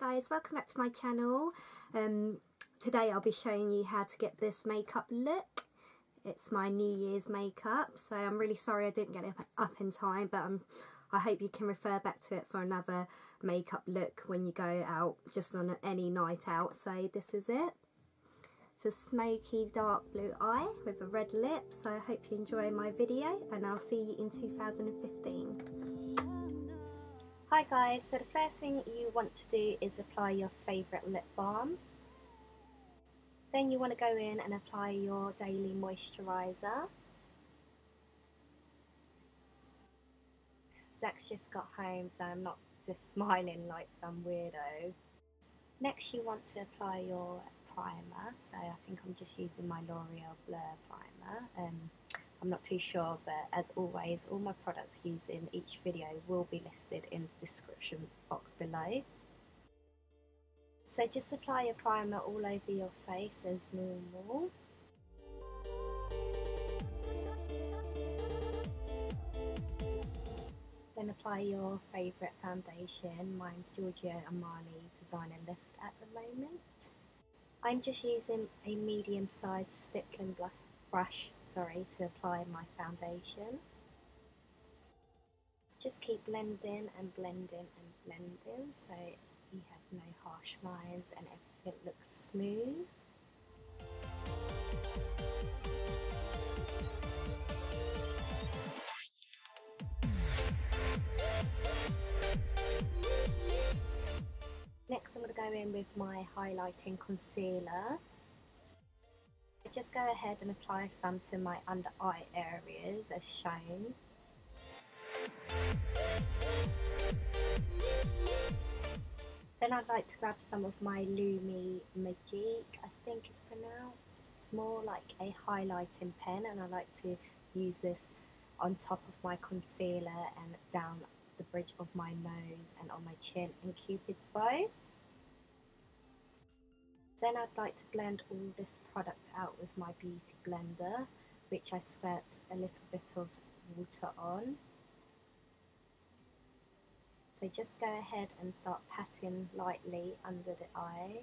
Hi guys, welcome back to my channel. Today I'll be showing you how to get this makeup look. It's my New Year's makeup, so I'm really sorry I didn't get it up in time, but I hope you can refer back to it for another makeup look when you go out, just on any night out. So this is it. It's a smoky dark blue eye with a red lip, so I hope you enjoy my video and I'll see you in 2015. Hi guys, so the first thing you want to do is apply your favourite lip balm. Then you want to go in and apply your daily moisturiser. Zach's just got home, so I'm not just smiling like some weirdo. Next you want to apply your primer, so I think I'm just using my Loreal Blur primer. I'm not too sure, but as always, all my products used in each video will be listed in the description box below. So just apply your primer all over your face as normal. Then apply your favourite foundation. Mine's Giorgio Armani Designer Lift at the moment. I'm just using a medium-sized stippling brush to apply my foundation. Just keep blending and blending and blending so you have no harsh lines and everything looks smooth. Next I'm going to go in with my highlighting concealer. Just go ahead and apply some to my under eye areas as shown. Then I'd like to grab some of my Lumi Magique, I think it's pronounced. It's more like a highlighting pen, and I like to use this on top of my concealer and down the bridge of my nose and on my chin and Cupid's bow. Then I'd like to blend all this product out with my beauty blender, which I squirt a little bit of water on. So just go ahead and start patting lightly under the eye.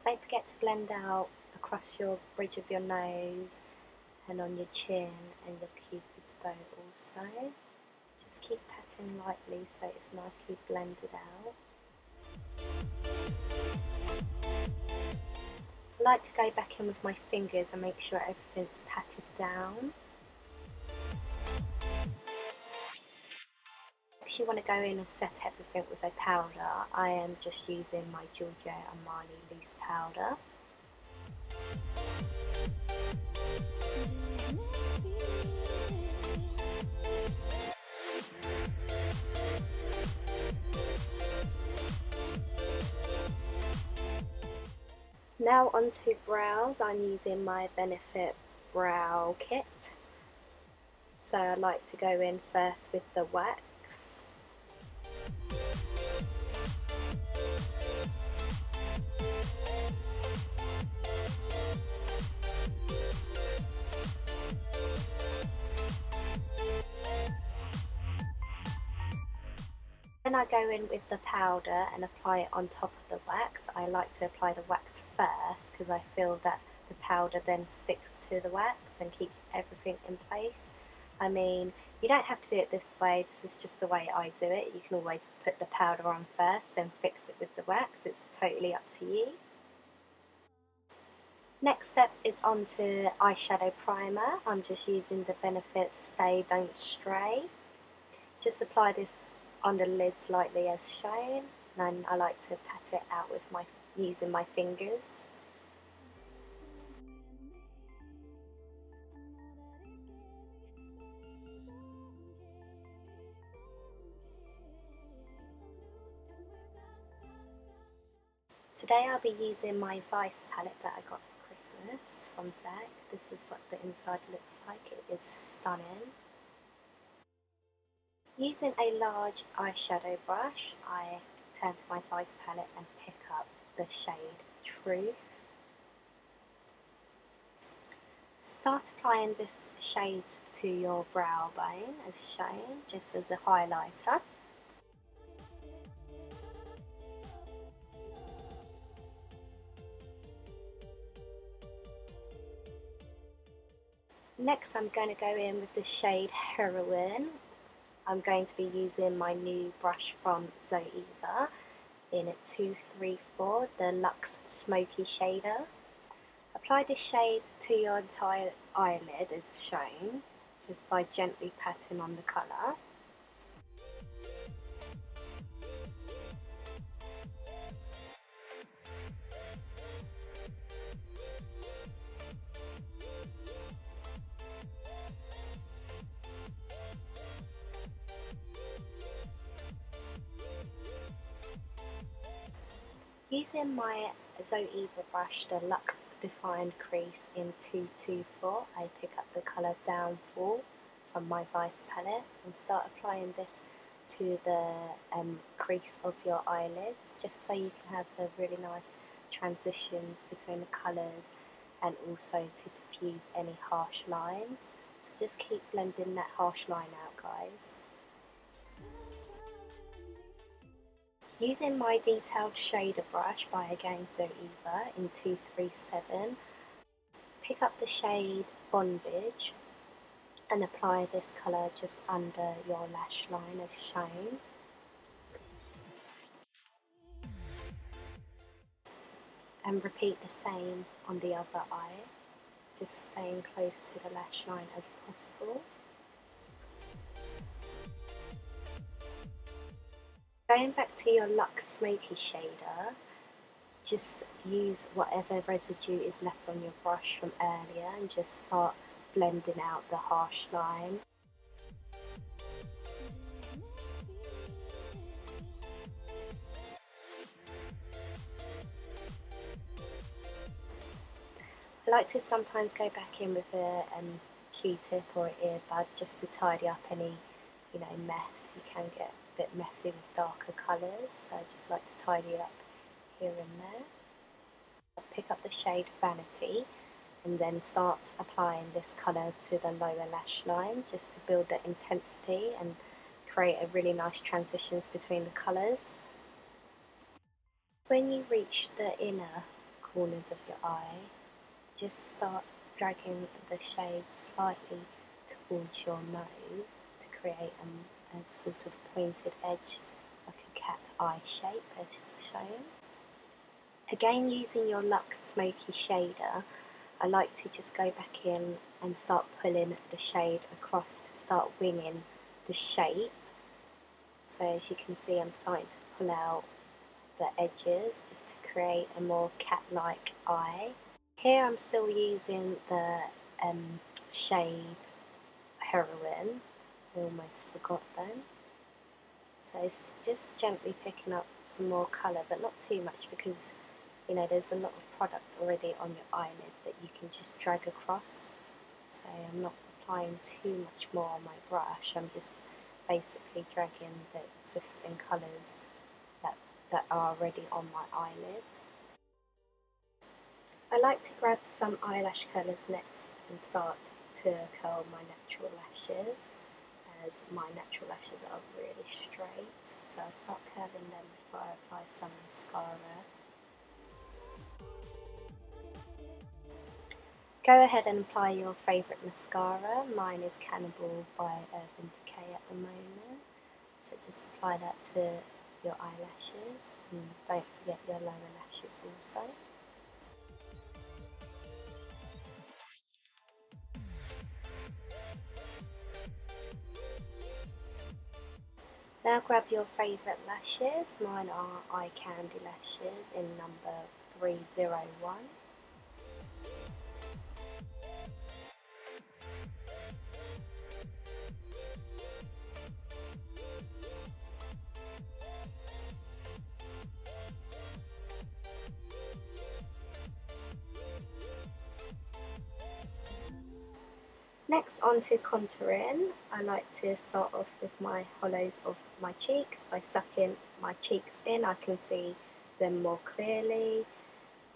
Don't forget to blend out across your bridge of your nose and on your chin and your Cupid's bow also. Just keep patting lightly so it's nicely blended out. I like to go back in with my fingers and make sure everything's patted down. Next you want to go in and set everything with a powder. I am just using my Giorgio Armani loose powder. Now onto brows. I'm using my Benefit Brow Kit. So I like to go in first with the wax. Then I go in with the powder and apply it on top of the wax. I like to apply the wax first because I feel that the powder then sticks to the wax and keeps everything in place. I mean, you don't have to do it this way, this is just the way I do it. You can always put the powder on first, then fix it with the wax. It's totally up to you. Next step is onto eyeshadow primer. I'm just using the Benefit Stay Don't Stray. Just apply this on the lid slightly as shown, and I like to pat it out with using my fingers. Today I'll be using my Vice palette that I got for Christmas from Zach. This is what the inside looks like. It is stunning. Using a large eyeshadow brush, I turn to my Vice palette and pick up the shade Truth. Start applying this shade to your brow bone as shown, just as a highlighter. Next I'm going to go in with the shade Heroin. I'm going to be using my new brush from Zoeva in a 234, the Luxe Smoky Shader. Apply this shade to your entire eyelid as shown, just by gently patting on the colour. Using my Zoeva brush, the Luxe Defined Crease in 224, I pick up the colour Downfall from my Vice palette and start applying this to the crease of your eyelids, just so you can have the really nice transitions between the colours and also to diffuse any harsh lines. So just keep blending that harsh line out, guys. Using my detailed shader brush by again Zoeva in 237, pick up the shade Bondage and apply this colour just under your lash line as shown. And repeat the same on the other eye, just staying close to the lash line as possible. Going back to your Luxe Smoky Shader, just use whatever residue is left on your brush from earlier and just start blending out the harsh line. I like to sometimes go back in with a Q-tip or an earbud just to tidy up any, mess. You can get a bit messy with darker colours, so I just like to tidy it up here and there. I'll pick up the shade Vanity and then start applying this colour to the lower lash line just to build the intensity and create a really nice transitions between the colours. When you reach the inner corners of your eye, just start dragging the shade slightly towards your nose to create a sort of pointed edge, like a cat eye shape as shown. Again, using your Luxe Smoky Shader, I like to just go back in and start pulling the shade across to start winging the shape. So as you can see, I'm starting to pull out the edges just to create a more cat-like eye. Here I'm still using the shade Heroin. I almost forgot then. So it's just gently picking up some more colour, but not too much because there's a lot of product already on your eyelid that you can just drag across. So I'm not applying too much more on my brush, I'm just basically dragging the existing colours that are already on my eyelid. I like to grab some eyelash curlers next and start to curl my natural lashes, as my natural lashes are really straight, so I'll start curling them before I apply some mascara. Go ahead and apply your favourite mascara. Mine is Cannibal by Urban Decay at the moment, so just apply that to your eyelashes and don't forget your lower lashes also. Now grab your favourite lashes. Mine are Eye Candy lashes in number 301. Next, on to contouring. I like to start off with my hollows of my cheeks by sucking my cheeks in. I can see them more clearly.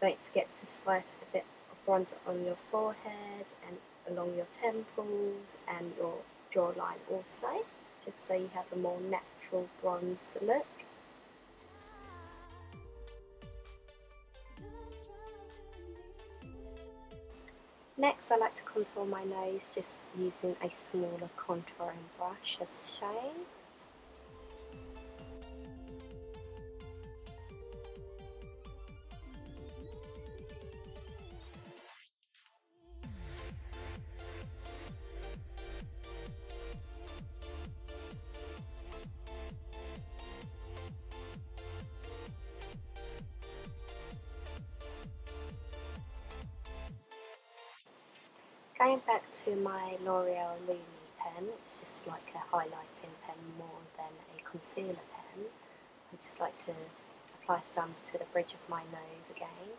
Don't forget to swipe a bit of bronzer on your forehead and along your temples and your jawline also, just so you have a more natural bronzed look. Next, I like to contour my nose just using a smaller contouring brush as shown. Going back to my L'Oreal Lumi pen, it's just like a highlighting pen more than a concealer pen. I just like to apply some to the bridge of my nose again.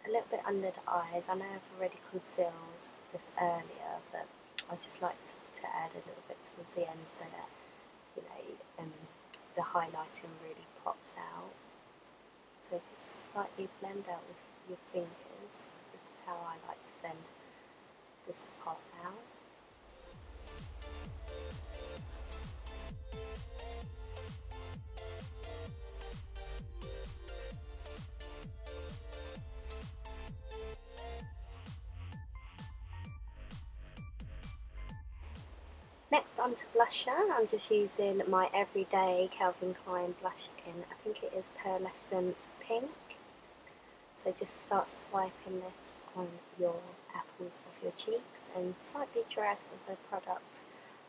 A little bit under the eyes. I know I've already concealed this earlier, but I just like to add a little bit towards the end so that, you know, the highlighting really pops out. So just slightly blend out with your fingers. This is how I like to blend this part out. Next, onto blusher. I'm just using my everyday Calvin Klein blush in, I think it is Pearlescent Pink. So just start swiping this on your apples of your cheeks and slightly drag the product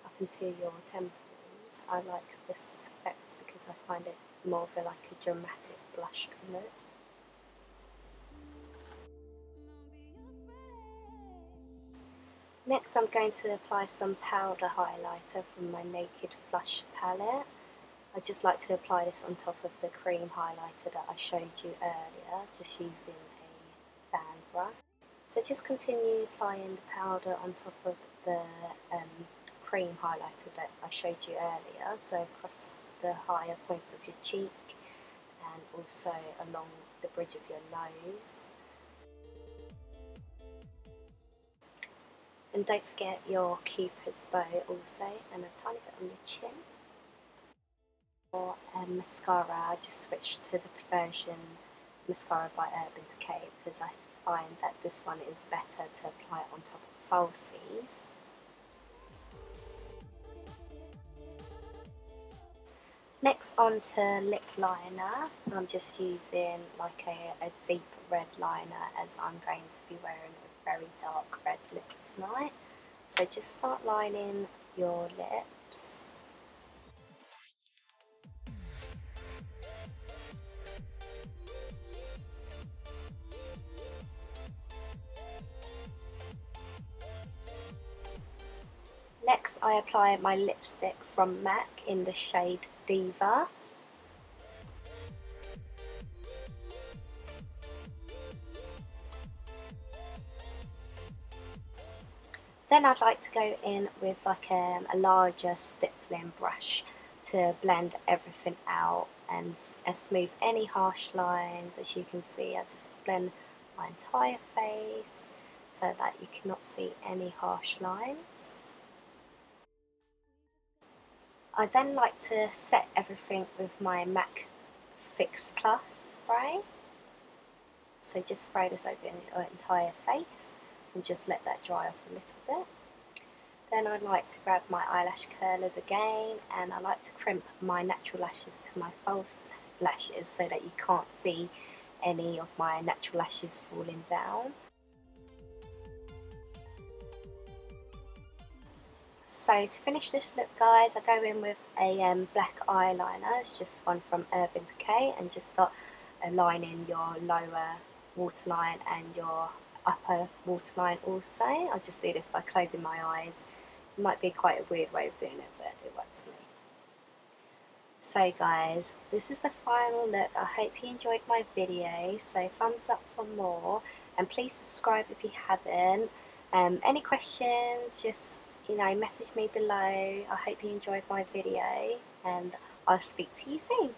up into your temples. I like this effect because I find it more of like a dramatic blush look. Next, I'm going to apply some powder highlighter from my Naked Flush palette. I just like to apply this on top of the cream highlighter that I showed you earlier, just using a fan brush. So just continue applying the powder on top of the cream highlighter that I showed you earlier, so across the higher points of your cheek and also along the bridge of your nose. And don't forget your Cupid's bow also, and a tiny bit on your chin. For mascara, I just switched to the Perversion mascara by Urban Decay because I find that this one is better to apply on top of falsies. Next, on to lip liner. I'm just using like a deep red liner as I'm going to be wearing a very dark red lip tonight. So just start lining your lips. Next, I apply my lipstick from MAC in the shade Diva. Then I'd like to go in with like a larger stippling brush to blend everything out and smooth any harsh lines. As you can see, I just blend my entire face so that you cannot see any harsh lines. I then like to set everything with my MAC Fix Plus spray. So just spray this over your entire face and just let that dry off a little bit. Then I'd like to grab my eyelash curlers again, and I like to crimp my natural lashes to my false lashes so that you can't see any of my natural lashes falling down. So to finish this look, guys, I go in with a black eyeliner. It's just one from Urban Decay, and just start aligning your lower waterline and your upper waterline also. I just do this by closing my eyes. It might be quite a weird way of doing it, but it works for me. So guys, this is the final look. I hope you enjoyed my video, so thumbs up for more, and please subscribe if you haven't. Any questions, just message me below. I hope you enjoyed my video, and I'll speak to you soon.